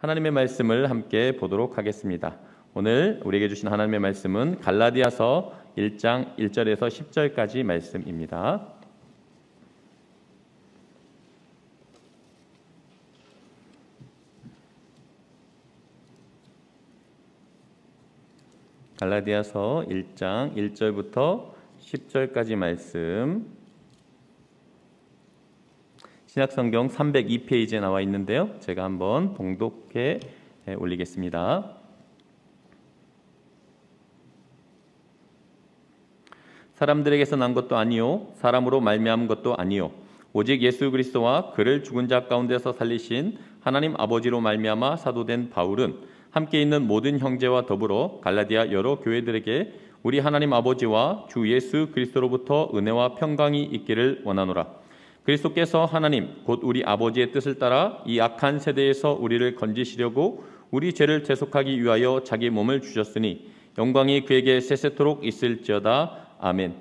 하나님의 말씀을 함께 보도록 하겠습니다. 오늘 우리에게 주신 하나님의 말씀은 갈라디아서 1장 1절에서 10절까지 말씀입니다. 갈라디아서 1장 1절부터 10절까지 말씀, 신약성경 302페이지에 나와 있는데요. 제가 한번 봉독해 올리겠습니다. 사람들에게서 난 것도 아니요 사람으로 말미암은 것도 아니요 오직 예수 그리스도와 그를 죽은 자 가운데서 살리신 하나님 아버지로 말미암아 사도된 바울은 함께 있는 모든 형제와 더불어 갈라디아 여러 교회들에게 우리 하나님 아버지와 주 예수 그리스도로부터 은혜와 평강이 있기를 원하노라. 그리스도께서 하나님 곧 우리 아버지의 뜻을 따라 이 악한 세대에서 우리를 건지시려고 우리 죄를 대속하기 위하여 자기 몸을 주셨으니 영광이 그에게 세세토록 있을지어다. 아멘.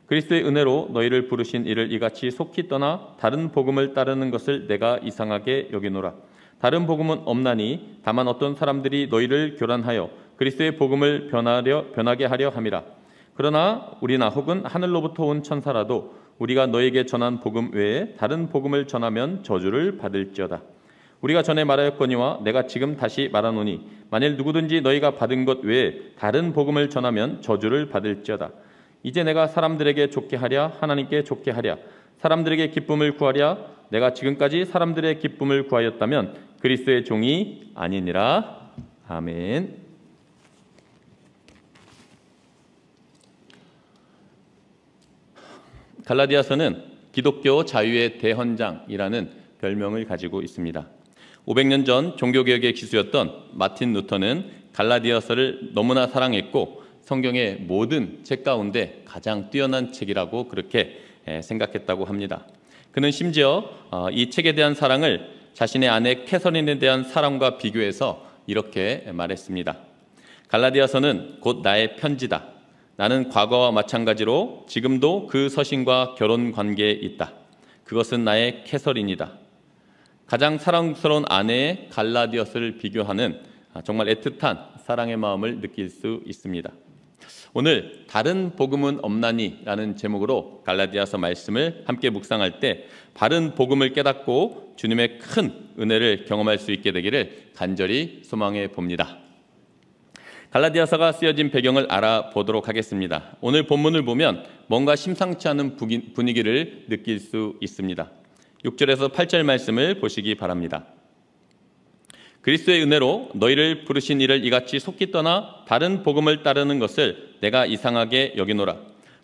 그리스도의 은혜로 너희를 부르신 이를 이같이 속히 떠나 다른 복음을 따르는 것을 내가 이상하게 여기노라. 다른 복음은 없나니 다만 어떤 사람들이 너희를 교란하여 그리스도의 복음을 변하게 하려 함이라. 그러나 우리나 혹은 하늘로부터 온 천사라도 우리가 너에게 전한 복음 외에 다른 복음을 전하면 저주를 받을지어다. 우리가 전에 말하였거니와 내가 지금 다시 말하노니 만일 누구든지 너희가 받은 것 외에 다른 복음을 전하면 저주를 받을지어다. 이제 내가 사람들에게 좋게 하랴 하나님께 좋게 하랴 사람들에게 기쁨을 구하랴 내가 지금까지 사람들의 기쁨을 구하였다면 그리스도의 종이 아니니라. 아멘. 갈라디아서는 기독교 자유의 대헌장이라는 별명을 가지고 있습니다. 500년 전 종교개혁의 기수였던 마틴 루터는 갈라디아서를 너무나 사랑했고 성경의 모든 책 가운데 가장 뛰어난 책이라고 그렇게 생각했다고 합니다. 그는 심지어 이 책에 대한 사랑을 자신의 아내 캐서린에 대한 사랑과 비교해서 이렇게 말했습니다. 갈라디아서는 곧 나의 편지다. 나는 과거와 마찬가지로 지금도 그 서신과 결혼 관계에 있다. 그것은 나의 캐서린이다. 가장 사랑스러운 아내의 갈라디아서를 비교하는 정말 애틋한 사랑의 마음을 느낄 수 있습니다. 오늘 다른 복음은 없나니 라는 제목으로 갈라디아서 말씀을 함께 묵상할 때 바른 복음을 깨닫고 주님의 큰 은혜를 경험할 수 있게 되기를 간절히 소망해 봅니다. 갈라디아서가 쓰여진 배경을 알아보도록 하겠습니다. 오늘 본문을 보면 뭔가 심상치 않은 분위기를 느낄 수 있습니다. 6절에서 8절 말씀을 보시기 바랍니다. 그리스도의 은혜로 너희를 부르신 이를 이같이 속히 떠나 다른 복음을 따르는 것을 내가 이상하게 여기노라.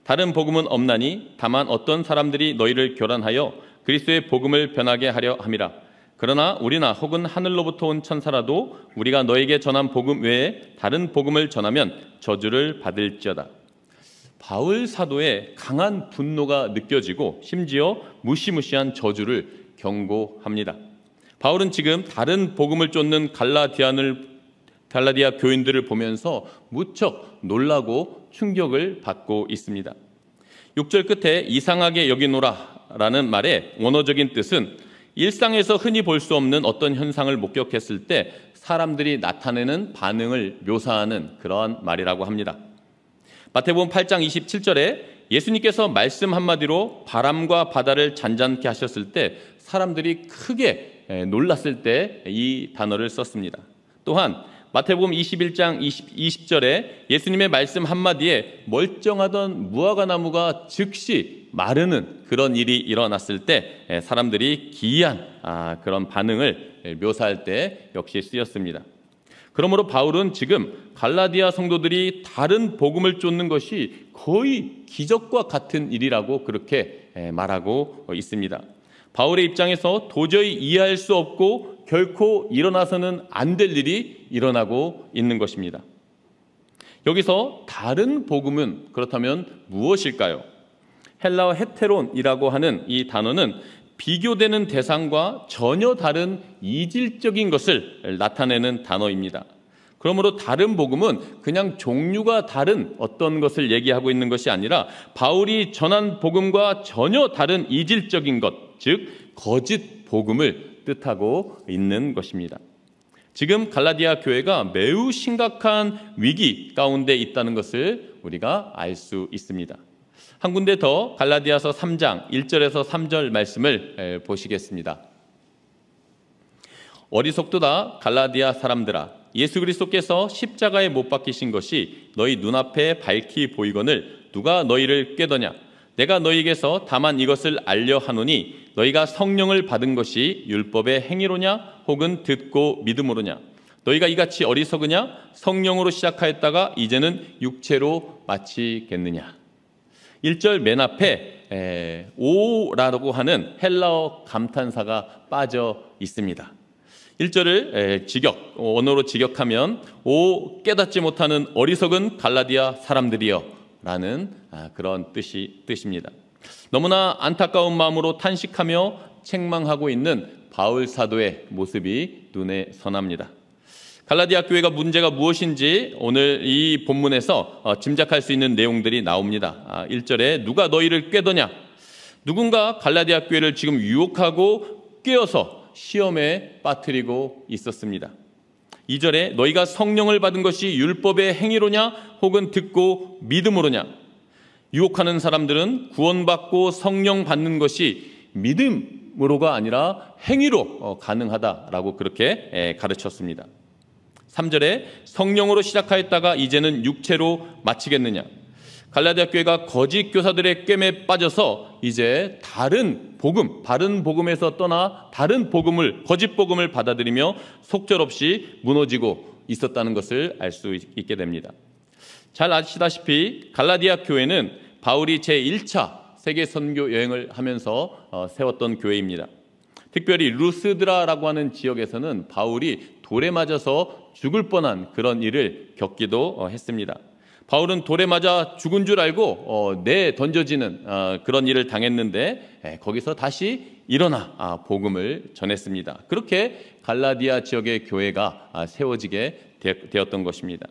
다른 복음은 없나니 다만 어떤 사람들이 너희를 교란하여 그리스도의 복음을 변하게 하려 함이라. 그러나 우리나 혹은 하늘로부터 온 천사라도 우리가 너에게 전한 복음 외에 다른 복음을 전하면 저주를 받을지어다. 바울 사도의 강한 분노가 느껴지고 심지어 무시무시한 저주를 경고합니다. 바울은 지금 다른 복음을 쫓는 갈라디아 교인들을 보면서 무척 놀라고 충격을 받고 있습니다. 6절 끝에 이상하게 여기노라 라는 말의 원어적인 뜻은 일상에서 흔히 볼 수 없는 어떤 현상을 목격했을 때 사람들이 나타내는 반응을 묘사하는 그러한 말이라고 합니다. 마태복음 8장 27절에 예수님께서 말씀 한마디로 바람과 바다를 잔잔케 하셨을 때 사람들이 크게 놀랐을 때 이 단어를 썼습니다. 또한 마태복음 21장 20절에 예수님의 말씀 한마디에 멀쩡하던 무화과나무가 즉시 마르는 그런 일이 일어났을 때 사람들이 기이한 그런 반응을 묘사할 때 역시 쓰였습니다. 그러므로 바울은 지금 갈라디아 성도들이 다른 복음을 쫓는 것이 거의 기적과 같은 일이라고 그렇게 말하고 있습니다. 바울의 입장에서 도저히 이해할 수 없고 결코 일어나서는 안 될 일이 일어나고 있는 것입니다. 여기서 다른 복음은 그렇다면 무엇일까요? 헬라어 헤테론이라고 하는 이 단어는 비교되는 대상과 전혀 다른 이질적인 것을 나타내는 단어입니다. 그러므로 다른 복음은 그냥 종류가 다른 어떤 것을 얘기하고 있는 것이 아니라 바울이 전한 복음과 전혀 다른 이질적인 것, 즉 거짓 복음을 뜻하고 있는 것입니다. 지금 갈라디아 교회가 매우 심각한 위기 가운데 있다는 것을 우리가 알 수 있습니다. 한 군데 더 갈라디아서 3장 1절에서 3절 말씀을 보시겠습니다. 어리석도다 갈라디아 사람들아, 예수 그리스도께서 십자가에 못 박히신 것이 너희 눈앞에 밝히 보이거늘 누가 너희를 꾀더냐? 내가 너희에게서 다만 이것을 알려 하노니 너희가 성령을 받은 것이 율법의 행위로냐 혹은 듣고 믿음으로냐? 너희가 이같이 어리석으냐? 성령으로 시작하였다가 이제는 육체로 마치겠느냐? 1절 맨 앞에 오라고 하는 헬라어 감탄사가 빠져 있습니다. 1절을 언어로 직역하면 오 깨닫지 못하는 어리석은 갈라디아 사람들이여 라는 그런 뜻입니다. 너무나 안타까운 마음으로 탄식하며 책망하고 있는 바울 사도의 모습이 눈에 선합니다. 갈라디아 교회가 문제가 무엇인지 오늘 이 본문에서 짐작할 수 있는 내용들이 나옵니다. 1절에 누가 너희를 꾀더냐? 누군가 갈라디아 교회를 지금 유혹하고 꾀어서 시험에 빠뜨리고 있었습니다. 2절에 너희가 성령을 받은 것이 율법의 행위로냐 혹은 듣고 믿음으로냐? 유혹하는 사람들은 구원받고 성령 받는 것이 믿음으로가 아니라 행위로 가능하다라고 그렇게 가르쳤습니다. 3절에 성령으로 시작하였다가 이제는 육체로 마치겠느냐? 갈라디아 교회가 거짓 교사들의 꿰매에 빠져서 이제 다른 복음에서 떠나 다른 복음을, 거짓 복음을 받아들이며 속절없이 무너지고 있었다는 것을 알 수 있게 됩니다. 잘 아시다시피 갈라디아 교회는 바울이 제1차 세계 선교 여행을 하면서 세웠던 교회입니다. 특별히 루스드라라고 하는 지역에서는 바울이 돌에 맞아서 죽을 뻔한 그런 일을 겪기도 했습니다. 바울은 돌에 맞아 죽은 줄 알고 던져지는 그런 일을 당했는데 거기서 다시 일어나 복음을 전했습니다. 그렇게 갈라디아 지역의 교회가 세워지게 되었던 것입니다.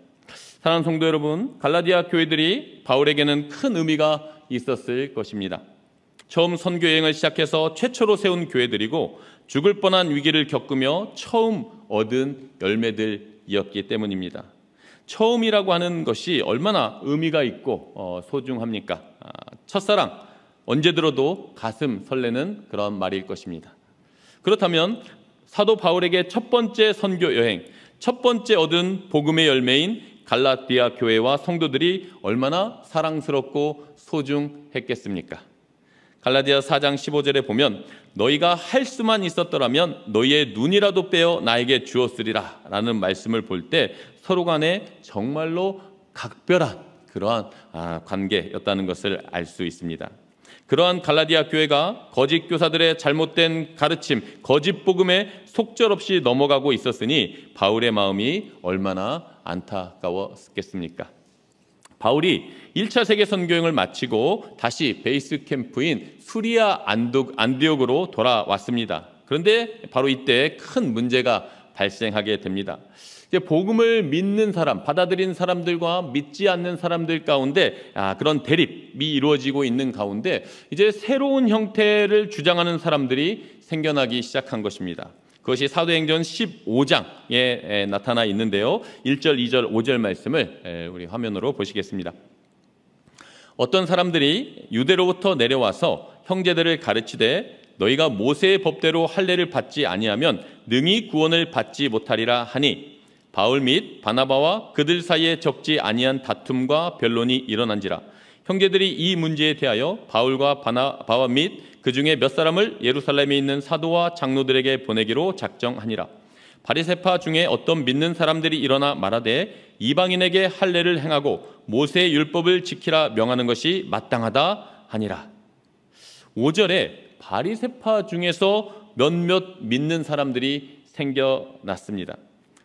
사랑하는 성도 여러분, 갈라디아 교회들이 바울에게는 큰 의미가 있었을 것입니다. 처음 선교 여행을 시작해서 최초로 세운 교회들이고 죽을 뻔한 위기를 겪으며 처음 얻은 열매들이었기 때문입니다. 처음이라고 하는 것이 얼마나 의미가 있고 소중합니까? 첫사랑, 언제 들어도 가슴 설레는 그런 말일 것입니다. 그렇다면 사도 바울에게 첫 번째 선교 여행, 첫 번째 얻은 복음의 열매인 갈라디아 교회와 성도들이 얼마나 사랑스럽고 소중했겠습니까? 갈라디아 4장 15절에 보면 너희가 할 수만 있었더라면 너희의 눈이라도 빼어 나에게 주었으리라 라는 말씀을 볼 때 서로 간에 정말로 각별한 그러한 관계였다는 것을 알 수 있습니다. 그러한 갈라디아 교회가 거짓 교사들의 잘못된 가르침, 거짓 복음에 속절없이 넘어가고 있었으니 바울의 마음이 얼마나 안타까웠겠습니까? 바울이 1차 세계 선교여행을 마치고 다시 베이스 캠프인 수리아 안디옥으로 돌아왔습니다. 그런데 바로 이때 큰 문제가 발생하게 됩니다. 이제 복음을 믿는 사람, 받아들인 사람들과 믿지 않는 사람들 가운데 그런 대립이 이루어지고 있는 가운데 이제 새로운 형태를 주장하는 사람들이 생겨나기 시작한 것입니다. 그것이 사도행전 15장에 나타나 있는데요. 1절, 2절, 5절 말씀을 우리 화면으로 보시겠습니다. 어떤 사람들이 유대로부터 내려와서 형제들을 가르치되 너희가 모세의 법대로 할례를 받지 아니하면 능히 구원을 받지 못하리라 하니 바울 및 바나바와 그들 사이에 적지 아니한 다툼과 변론이 일어난지라. 형제들이 이 문제에 대하여 바울과 바나바와 및 그 중에 몇 사람을 예루살렘에 있는 사도와 장로들에게 보내기로 작정하니라. 바리새파 중에 어떤 믿는 사람들이 일어나 말하되 이방인에게 할례를 행하고 모세의 율법을 지키라 명하는 것이 마땅하다 하니라. 5절에 바리새파 중에서 몇몇 믿는 사람들이 생겨났습니다.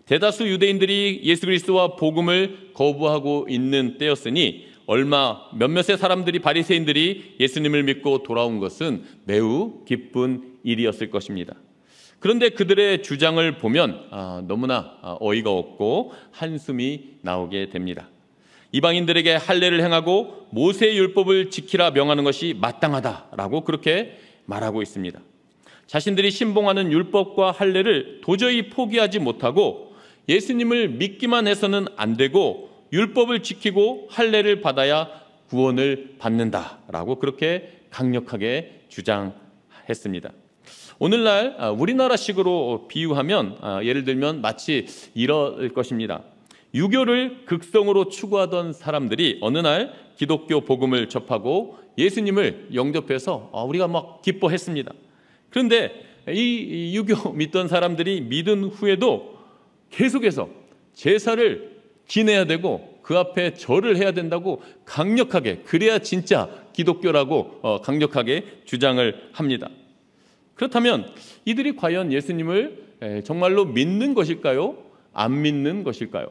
대다수 유대인들이 예수 그리스도와 복음을 거부하고 있는 때였으니 몇몇의 사람들이 바리새인들이 예수님을 믿고 돌아온 것은 매우 기쁜 일이었을 것입니다. 그런데 그들의 주장을 보면 너무나 어이가 없고 한숨이 나오게 됩니다. 이방인들에게 할례를 행하고 모세의 율법을 지키라 명하는 것이 마땅하다라고 그렇게 말하고 있습니다. 자신들이 신봉하는 율법과 할례를 도저히 포기하지 못하고 예수님을 믿기만 해서는 안 되고 율법을 지키고 할례를 받아야 구원을 받는다라고 그렇게 강력하게 주장했습니다. 오늘날 우리나라식으로 비유하면 예를 들면 마치 이럴 것입니다. 유교를 극성으로 추구하던 사람들이 어느 날 기독교 복음을 접하고 예수님을 영접해서 우리가 막 기뻐했습니다. 그런데 이 유교 믿던 사람들이 믿은 후에도 계속해서 제사를 지내야 되고 그 앞에 절을 해야 된다고 강력하게, 그래야 진짜 기독교라고 강력하게 주장을 합니다. 그렇다면 이들이 과연 예수님을 정말로 믿는 것일까요? 안 믿는 것일까요?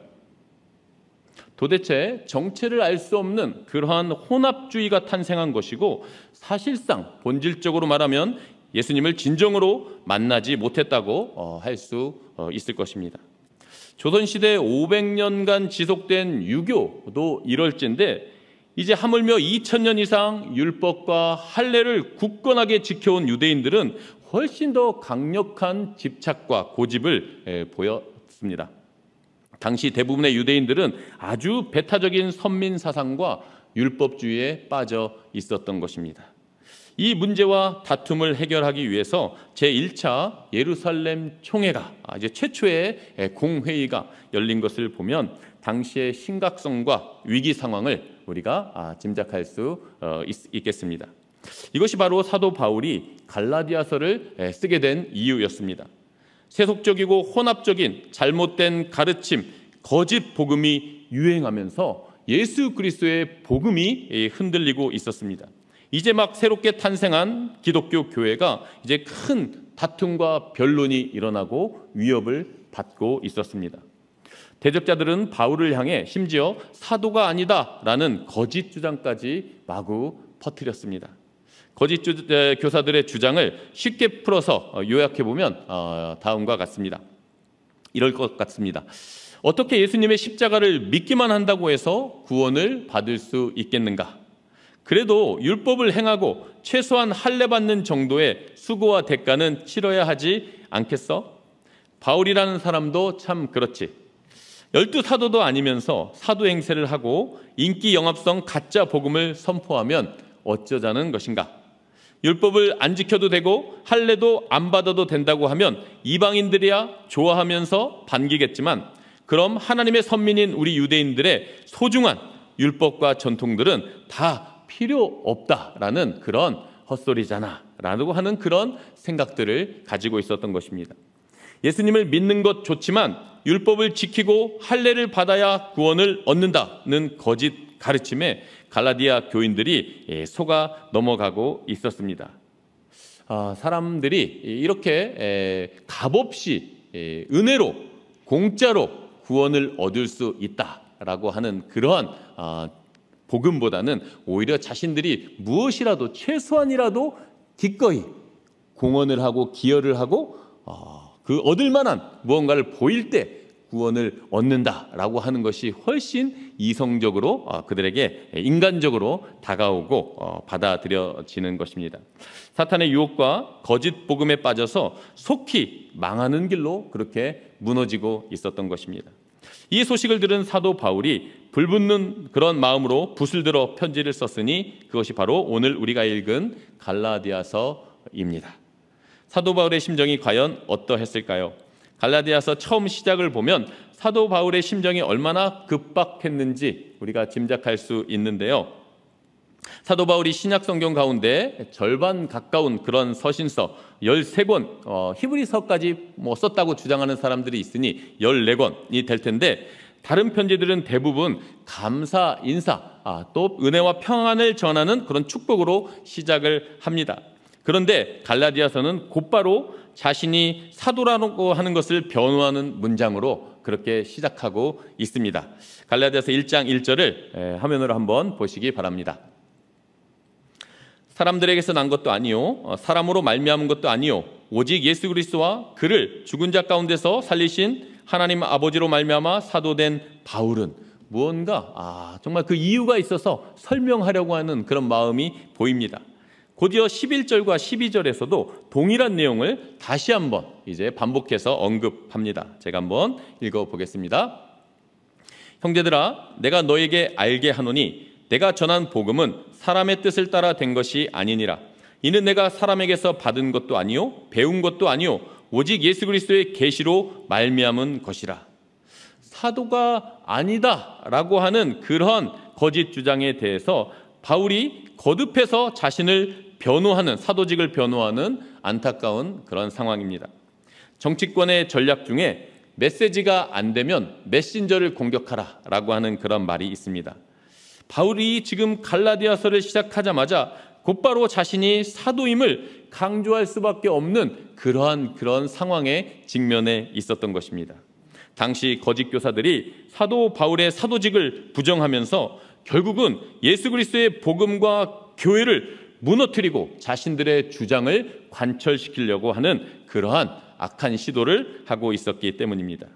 도대체 정체를 알 수 없는 그러한 혼합주의가 탄생한 것이고, 사실상 본질적으로 말하면 예수님을 진정으로 만나지 못했다고 할 수 있을 것입니다. 조선시대 500년간 지속된 유교도 이럴진데, 이제 하물며 2000년 이상 율법과 할례를 굳건하게 지켜온 유대인들은 훨씬 더 강력한 집착과 고집을 보였습니다. 당시 대부분의 유대인들은 아주 배타적인 선민 사상과 율법주의에 빠져 있었던 것입니다. 이 문제와 다툼을 해결하기 위해서 제1차 예루살렘 총회가 이제 최초의 공회의가 열린 것을 보면 당시의 심각성과 위기 상황을 우리가 짐작할 수 있겠습니다. 이것이 바로 사도 바울이 갈라디아서를 쓰게 된 이유였습니다. 세속적이고 혼합적인 잘못된 가르침, 거짓 복음이 유행하면서 예수 그리스도의 복음이 흔들리고 있었습니다. 이제 막 새롭게 탄생한 기독교 교회가 이제 큰 다툼과 변론이 일어나고 위협을 받고 있었습니다. 대적자들은 바울을 향해 심지어 사도가 아니다라는 거짓 주장까지 마구 퍼뜨렸습니다. 거짓 교사들의 주장을 쉽게 풀어서 요약해보면 다음과 같습니다. 이럴 것 같습니다. 어떻게 예수님의 십자가를 믿기만 한다고 해서 구원을 받을 수 있겠는가? 그래도 율법을 행하고 최소한 할례 받는 정도의 수고와 대가는 치러야 하지 않겠어? 바울이라는 사람도 참 그렇지. 12사도도 아니면서 사도 행세를 하고 인기 영합성 가짜 복음을 선포하면 어쩌자는 것인가? 율법을 안 지켜도 되고 할례도 안 받아도 된다고 하면 이방인들이야 좋아하면서 반기겠지만, 그럼 하나님의 선민인 우리 유대인들의 소중한 율법과 전통들은 다 필요 없다라는 그런 헛소리잖아 라고 하는 그런 생각들을 가지고 있었던 것입니다. 예수님을 믿는 것 좋지만 율법을 지키고 할례를 받아야 구원을 얻는다는 거짓 가르침에 갈라디아 교인들이 속아 넘어가고 있었습니다. 사람들이 이렇게 값없이 은혜로 공짜로 구원을 얻을 수 있다라고 하는 그러한 복음보다는 오히려 자신들이 무엇이라도 최소한이라도 기꺼이 공헌을 하고 기여를 하고 그 얻을 만한 무언가를 보일 때 구원을 얻는다라고 하는 것이 훨씬 이성적으로 그들에게 인간적으로 다가오고 받아들여지는 것입니다. 사탄의 유혹과 거짓 복음에 빠져서 속히 망하는 길로 그렇게 무너지고 있었던 것입니다. 이 소식을 들은 사도 바울이 불붙는 그런 마음으로 붓을 들어 편지를 썼으니 그것이 바로 오늘 우리가 읽은 갈라디아서입니다. 사도 바울의 심정이 과연 어떠했을까요? 갈라디아서 처음 시작을 보면 사도 바울의 심정이 얼마나 급박했는지 우리가 짐작할 수 있는데요. 사도 바울이 신약 성경 가운데 절반 가까운 그런 서신서 13권, 히브리서까지 썼다고 주장하는 사람들이 있으니 14권이 될 텐데, 다른 편지들은 대부분 감사, 인사, 또 은혜와 평안을 전하는 그런 축복으로 시작을 합니다. 그런데 갈라디아서는 곧바로 자신이 사도라고 하는 것을 변호하는 문장으로 그렇게 시작하고 있습니다. 갈라디아서 1장 1절을 화면으로 한번 보시기 바랍니다. 사람들에게서 난 것도 아니요 사람으로 말미암은 것도 아니요 오직 예수 그리스도와 그를 죽은 자 가운데서 살리신 하나님 아버지로 말미암아 사도된 바울은, 무언가 정말 그 이유가 있어서 설명하려고 하는 그런 마음이 보입니다. 곧이어 11절과 12절에서도 동일한 내용을 다시 한번 이제 반복해서 언급합니다. 제가 한번 읽어보겠습니다. 형제들아, 내가 너에게 알게 하노니 내가 전한 복음은 사람의 뜻을 따라 된 것이 아니니라. 이는 내가 사람에게서 받은 것도 아니요 배운 것도 아니요 오직 예수 그리스도의 계시로 말미암은 것이라. 사도가 아니다라고 하는 그런 거짓 주장에 대해서 바울이 거듭해서 자신을 변호하는, 사도직을 변호하는 안타까운 그런 상황입니다. 정치권의 전략 중에 메시지가 안 되면 메신저를 공격하라 라고 하는 그런 말이 있습니다. 바울이 지금 갈라디아서를 시작하자마자 곧바로 자신이 사도임을 강조할 수밖에 없는 그런 상황에 직면해 있었던 것입니다. 당시 거짓 교사들이 사도 바울의 사도직을 부정하면서 결국은 예수 그리스도의 복음과 교회를 무너뜨리고 자신들의 주장을 관철시키려고 하는 그러한 악한 시도를 하고 있었기 때문입니다.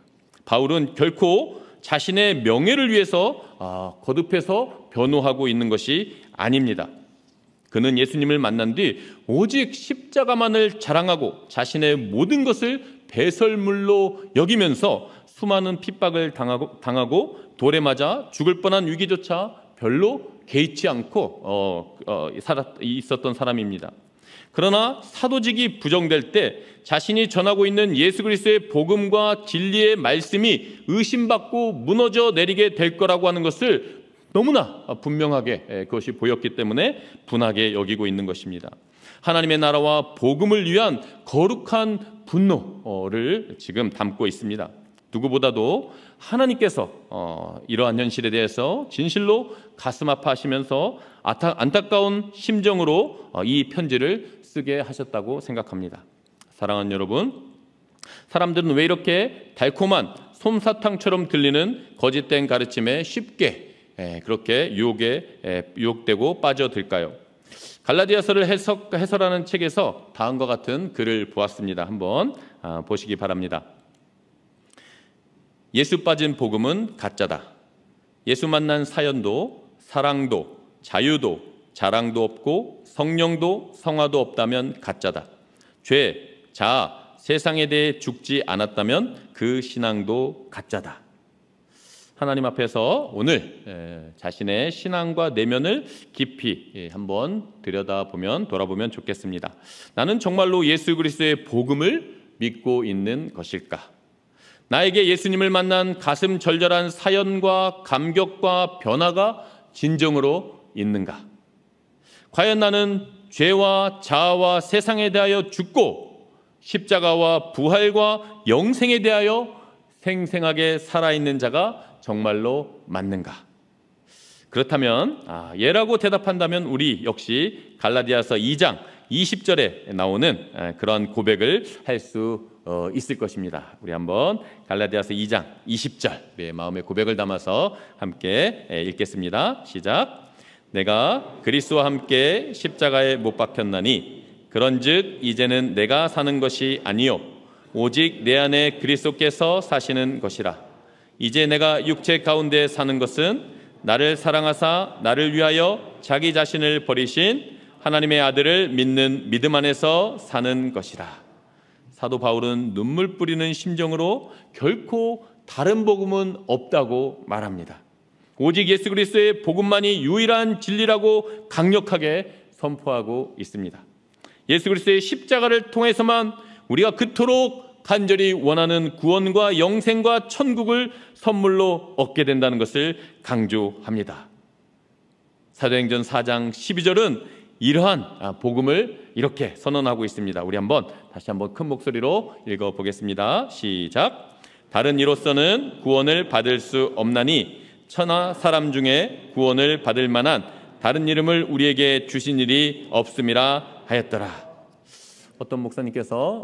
바울은 결코 자신의 명예를 위해서 거듭해서 변호하고 있는 것이 아닙니다. 그는 예수님을 만난 뒤 오직 십자가만을 자랑하고 자신의 모든 것을 배설물로 여기면서 수많은 핍박을 당하고 돌에 맞아 죽을 뻔한 위기조차 별로 개의치 않고 있었던 사람입니다. 그러나 사도직이 부정될 때 자신이 전하고 있는 예수 그리스도의 복음과 진리의 말씀이 의심받고 무너져 내리게 될 거라고 하는 것을 너무나 분명하게 그것이 보였기 때문에 분하게 여기고 있는 것입니다. 하나님의 나라와 복음을 위한 거룩한 분노를 지금 담고 있습니다. 누구보다도 하나님께서 이러한 현실에 대해서 진실로 가슴 아파하시면서 안타까운 심정으로 이 편지를 쓰게 하셨다고 생각합니다. 사랑하는 여러분, 사람들은 왜 이렇게 달콤한 솜사탕처럼 들리는 거짓된 가르침에 쉽게 그렇게 유혹되고 빠져들까요? 갈라디아서를 해설하는 책에서 다음과 같은 글을 보았습니다. 한번 보시기 바랍니다. 예수 빠진 복음은 가짜다. 예수 만난 사연도 사랑도 자유도 자랑도 없고 성령도 성화도 없다면 가짜다. 죄, 자아, 세상에 대해 죽지 않았다면 그 신앙도 가짜다. 하나님 앞에서 오늘 자신의 신앙과 내면을 깊이 한번 돌아보면 좋겠습니다. 나는 정말로 예수 그리스도의 복음을 믿고 있는 것일까? 나에게 예수님을 만난 가슴 절절한 사연과 감격과 변화가 진정으로 있는가? 과연 나는 죄와 자아와 세상에 대하여 죽고 십자가와 부활과 영생에 대하여 생생하게 살아있는 자가 정말로 맞는가? 그렇다면 예라고 대답한다면 우리 역시 갈라디아서 2장 20절에 나오는 그런 고백을 할 수 있을 것입니다. 우리 한번 갈라디아서 2장 20절 우리의 마음의 고백을 담아서 함께 읽겠습니다. 시작. 내가 그리스도와 함께 십자가에 못 박혔나니 그런즉 이제는 내가 사는 것이 아니요 오직 내 안에 그리스도께서 사시는 것이라. 이제 내가 육체 가운데 사는 것은 나를 사랑하사 나를 위하여 자기 자신을 버리신 하나님의 아들을 믿는 믿음 안에서 사는 것이라. 사도 바울은 눈물 뿌리는 심정으로 결코 다른 복음은 없다고 말합니다. 오직 예수 그리스도의 복음만이 유일한 진리라고 강력하게 선포하고 있습니다. 예수 그리스도의 십자가를 통해서만 우리가 그토록 간절히 원하는 구원과 영생과 천국을 선물로 얻게 된다는 것을 강조합니다. 사도행전 4장 12절은 이러한 복음을 이렇게 선언하고 있습니다. 우리 다시 한번 큰 목소리로 읽어보겠습니다. 시작. 다른 이로서는 구원을 받을 수 없나니 천하 사람 중에 구원을 받을 만한 다른 이름을 우리에게 주신 일이 없음이라 하였더라. 어떤 목사님께서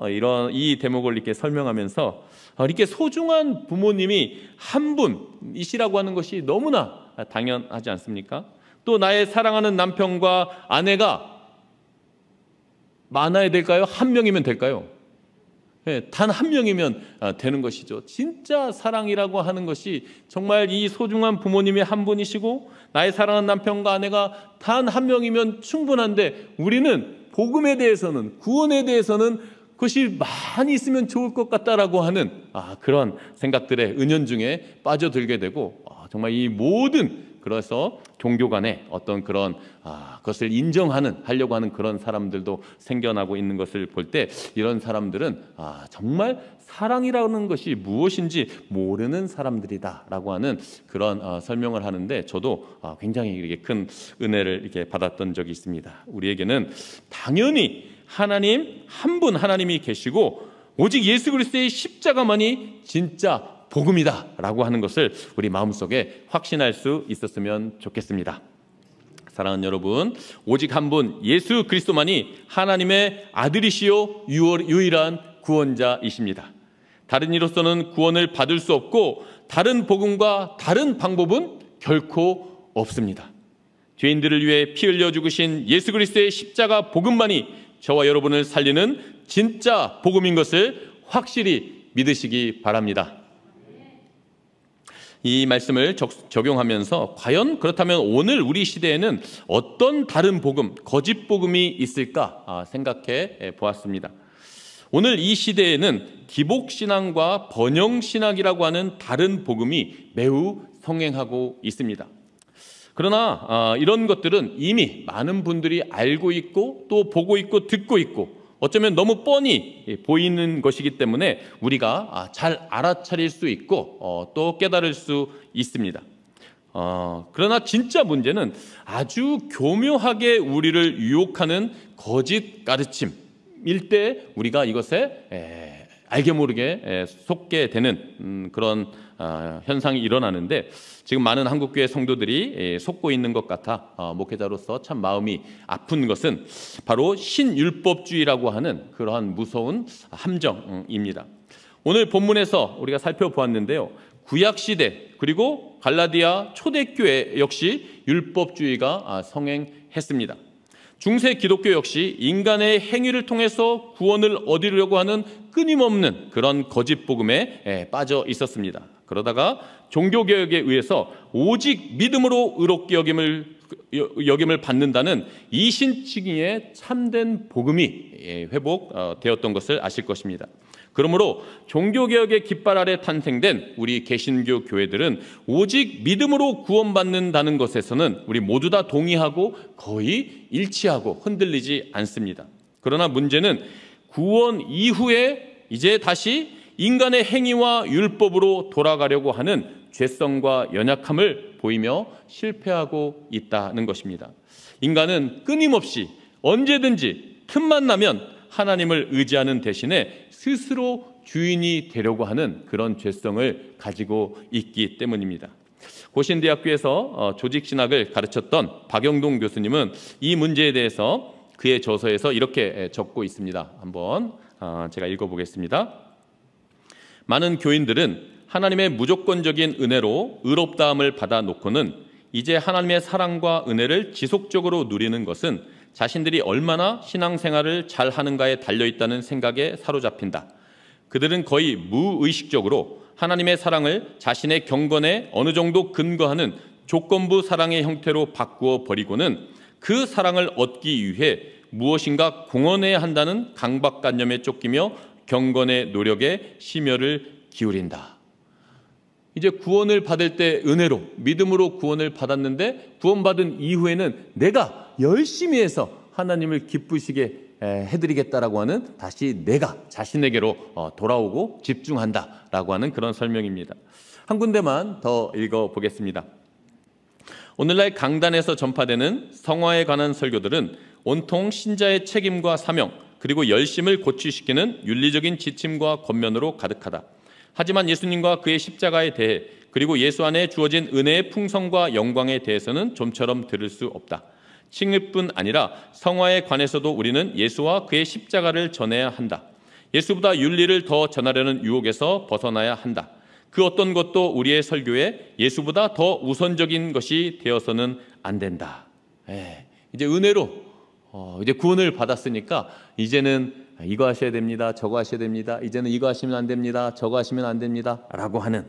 이 대목을 이렇게 설명하면서 이렇게 소중한 부모님이 한 분이시라고 하는 것이 너무나 당연하지 않습니까? 또 나의 사랑하는 남편과 아내가 많아야 될까요? 한 명이면 될까요? 단 한 명이면 되는 것이죠. 진짜 사랑이라고 하는 것이 정말 이 소중한 부모님이 한 분이시고 나의 사랑하는 남편과 아내가 단 한 명이면 충분한데 우리는 복음에 대해서는, 구원에 대해서는 그것이 많이 있으면 좋을 것 같다라고 하는 그런 생각들의 은연중에 빠져들게 되고, 정말 이 모든, 그래서 종교 간에 어떤 그런 그것을 하려고 하는 그런 사람들도 생겨나고 있는 것을 볼 때, 이런 사람들은 정말 사랑이라는 것이 무엇인지 모르는 사람들이다라고 하는 그런 설명을 하는데, 저도 굉장히 이렇게 큰 은혜를 이렇게 받았던 적이 있습니다. 우리에게는 당연히 하나님 한 분 하나님이 계시고, 오직 예수 그리스도의 십자가만이 진짜 복음이다라고 하는 것을 우리 마음속에 확신할 수 있었으면 좋겠습니다. 사랑하는 여러분, 오직 한 분 예수 그리스도만이 하나님의 아들이시요 유일한 구원자이십니다. 다른 이로서는 구원을 받을 수 없고, 다른 복음과 다른 방법은 결코 없습니다. 죄인들을 위해 피 흘려 죽으신 예수 그리스도의 십자가 복음만이 저와 여러분을 살리는 진짜 복음인 것을 확실히 믿으시기 바랍니다. 이 말씀을 적용하면서 과연 그렇다면 오늘 우리 시대에는 어떤 다른 복음, 거짓 복음이 있을까 생각해 보았습니다. 오늘 이 시대에는 기복신앙과 번영신학이라고 하는 다른 복음이 매우 성행하고 있습니다. 그러나 이런 것들은 이미 많은 분들이 알고 있고 또 보고 있고 듣고 있고, 어쩌면 너무 뻔히 보이는 것이기 때문에 우리가 잘 알아차릴 수 있고 또 깨달을 수 있습니다. 그러나 진짜 문제는 아주 교묘하게 우리를 유혹하는 거짓 가르침일 때 우리가 이것에 알게 모르게 속게 되는 그런 현상이 일어나는데, 지금 많은 한국교회 성도들이 속고 있는 것 같아 목회자로서 참 마음이 아픈 것은 바로 신율법주의라고 하는 그러한 무서운 함정입니다. 오늘 본문에서 우리가 살펴보았는데요, 구약시대 그리고 갈라디아 초대교회 역시 율법주의가 성행했습니다. 중세 기독교 역시 인간의 행위를 통해서 구원을 얻으려고 하는 끊임없는 그런 거짓 복음에 빠져 있었습니다. 그러다가 종교개혁에 의해서 오직 믿음으로 의롭게 여김을 받는다는 이신칭의의 참된 복음이 회복되었던 것을 아실 것입니다. 그러므로 종교개혁의 깃발 아래 탄생된 우리 개신교 교회들은 오직 믿음으로 구원받는다는 것에서는 우리 모두 다 동의하고 거의 일치하고 흔들리지 않습니다. 그러나 문제는 구원 이후에 이제 다시 인간의 행위와 율법으로 돌아가려고 하는 죄성과 연약함을 보이며 실패하고 있다는 것입니다. 인간은 끊임없이 언제든지 틈만 나면 하나님을 의지하는 대신에 스스로 주인이 되려고 하는 그런 죄성을 가지고 있기 때문입니다. 고신대학교에서 조직신학을 가르쳤던 박영동 교수님은 이 문제에 대해서 그의 저서에서 이렇게 적고 있습니다. 한번 제가 읽어보겠습니다. 많은 교인들은 하나님의 무조건적인 은혜로 의롭다함을 받아놓고는 이제 하나님의 사랑과 은혜를 지속적으로 누리는 것은 자신들이 얼마나 신앙생활을 잘하는가에 달려있다는 생각에 사로잡힌다. 그들은 거의 무의식적으로 하나님의 사랑을 자신의 경건에 어느 정도 근거하는 조건부 사랑의 형태로 바꾸어 버리고는 그 사랑을 얻기 위해 무엇인가 공헌해야 한다는 강박관념에 쫓기며 경건의 노력에 심혈을 기울인다. 이제 구원을 받을 때 은혜로 믿음으로 구원을 받았는데, 구원받은 이후에는 내가 열심히 해서 하나님을 기쁘시게 해드리겠다라고 하는, 다시 내가 자신에게로 돌아오고 집중한다라고 하는 그런 설명입니다. 한 군데만 더 읽어보겠습니다. 오늘날 강단에서 전파되는 성화에 관한 설교들은 온통 신자의 책임과 사명 그리고 열심을 고취시키는 윤리적인 지침과 권면으로 가득하다. 하지만 예수님과 그의 십자가에 대해 그리고 예수 안에 주어진 은혜의 풍성과 영광에 대해서는 좀처럼 들을 수 없다. 칭의뿐 아니라 성화에 관해서도 우리는 예수와 그의 십자가를 전해야 한다. 예수보다 윤리를 더 전하려는 유혹에서 벗어나야 한다. 그 어떤 것도 우리의 설교에 예수보다 더 우선적인 것이 되어서는 안 된다. 이제 은혜로 이제 구원을 받았으니까 이제는 이거 하셔야 됩니다. 저거 하셔야 됩니다. 이제는 이거 하시면 안 됩니다. 저거 하시면 안 됩니다. 라고 하는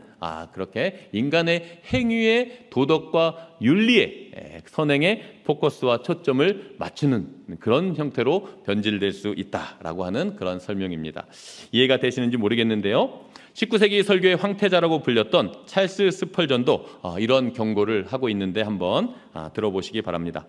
그렇게 인간의 행위의 도덕과 윤리의 선행에 포커스와 초점을 맞추는 그런 형태로 변질될 수 있다라고 하는 그런 설명입니다. 이해가 되시는지 모르겠는데요. 19세기 설교의 황태자라고 불렸던 찰스 스펄전도 이런 경고를 하고 있는데 한번 들어보시기 바랍니다.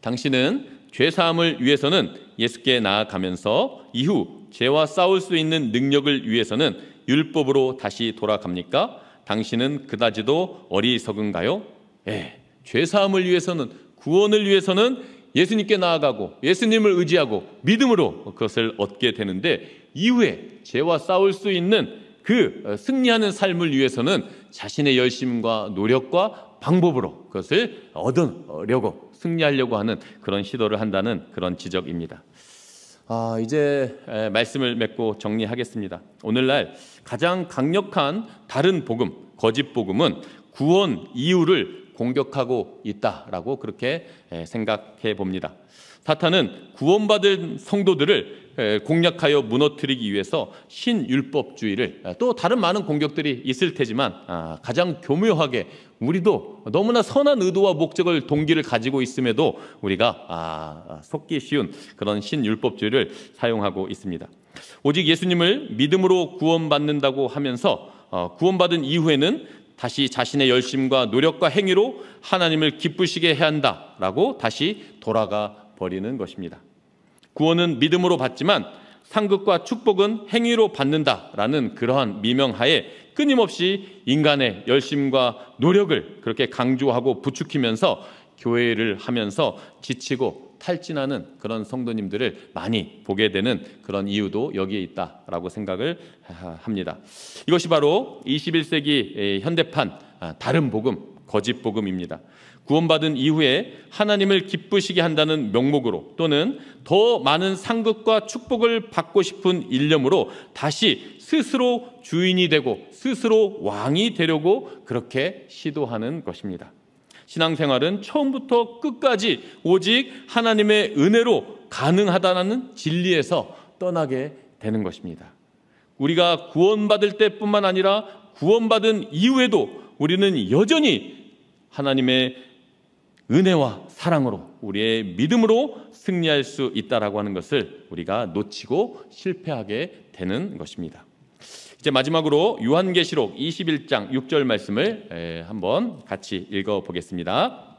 당신은 죄사함을 위해서는 예수께 나아가면서 이후 죄와 싸울 수 있는 능력을 위해서는 율법으로 다시 돌아갑니까? 당신은 그다지도 어리석은가요? 죄사함을 위해서는, 구원을 위해서는 예수님께 나아가고 예수님을 의지하고 믿음으로 그것을 얻게 되는데, 이후에 죄와 싸울 수 있는 그 승리하는 삶을 위해서는 자신의 열심과 노력과 방법으로 그것을 얻으려고, 승리하려고 하는 그런 시도를 한다는 그런 지적입니다. 이제 말씀을 맺고 정리하겠습니다. 오늘날 가장 강력한 다른 복음, 거짓 복음은 구원 이유를 공격하고 있다라고 그렇게 생각해 봅니다. 사탄은 구원받은 성도들을 공략하여 무너뜨리기 위해서 신율법주의를, 또 다른 많은 공격들이 있을 테지만 가장 교묘하게 우리도 너무나 선한 의도와 목적을 동기를 가지고 있음에도 우리가 속기 쉬운 그런 신율법주의를 사용하고 있습니다. 오직 예수님을 믿음으로 구원받는다고 하면서 구원받은 이후에는 다시 자신의 열심과 노력과 행위로 하나님을 기쁘시게 해야 한다라고 다시 돌아가 버리는 것입니다. 구원은 믿음으로 받지만 상급과 축복은 행위로 받는다라는 그러한 미명하에 끊임없이 인간의 열심과 노력을 그렇게 강조하고 부추기면서 교회를 하면서 지치고 탈진하는 그런 성도님들을 많이 보게 되는 그런 이유도 여기에 있다라고 생각을 합니다. 이것이 바로 21세기 현대판 다른 복음, 거짓 복음입니다. 구원받은 이후에 하나님을 기쁘시게 한다는 명목으로, 또는 더 많은 상급과 축복을 받고 싶은 일념으로 다시 스스로 주인이 되고 스스로 왕이 되려고 그렇게 시도하는 것입니다. 신앙생활은 처음부터 끝까지 오직 하나님의 은혜로 가능하다는 진리에서 떠나게 되는 것입니다. 우리가 구원받을 때뿐만 아니라 구원받은 이후에도 우리는 여전히 하나님의 은혜와 사랑으로, 우리의 믿음으로 승리할 수 있다라고 하는 것을 우리가 놓치고 실패하게 되는 것입니다. 이제 마지막으로 요한계시록 21장 6절 말씀을 한번 같이 읽어보겠습니다.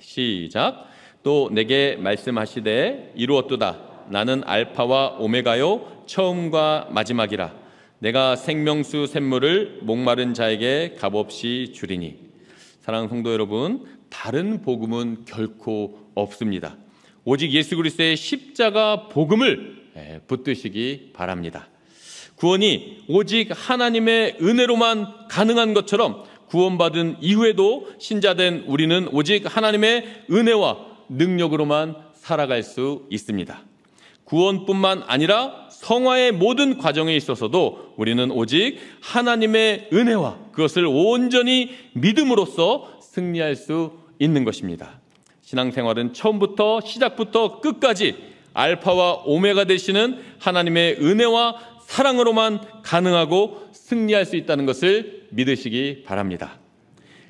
시작. 또 내게 말씀하시되 이루었도다. 나는 알파와 오메가요 처음과 마지막이라. 내가 생명수 샘물을 목마른 자에게 값없이 주리니. 사랑하는 성도 여러분, 다른 복음은 결코 없습니다. 오직 예수 그리스도의 십자가 복음을 붙드시기 바랍니다. 구원이 오직 하나님의 은혜로만 가능한 것처럼 구원받은 이후에도 신자된 우리는 오직 하나님의 은혜와 능력으로만 살아갈 수 있습니다. 구원뿐만 아니라 성화의 모든 과정에 있어서도 우리는 오직 하나님의 은혜와 그것을 온전히 믿음으로써 승리할 수 있는 것입니다. 신앙생활은 처음부터 시작부터 끝까지 알파와 오메가 되시는 하나님의 은혜와 사랑으로만 가능하고 승리할 수 있다는 것을 믿으시기 바랍니다.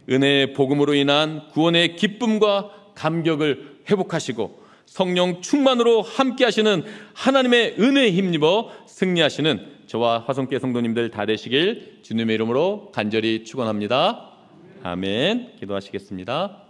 은혜의 복음으로 인한 구원의 기쁨과 감격을 회복하시고 성령 충만으로 함께 하시는 하나님의 은혜에 힘입어 승리하시는 저와 화성교회 성도님들 다 되시길 주님의 이름으로 간절히 축원합니다. 아멘. 기도하시겠습니다.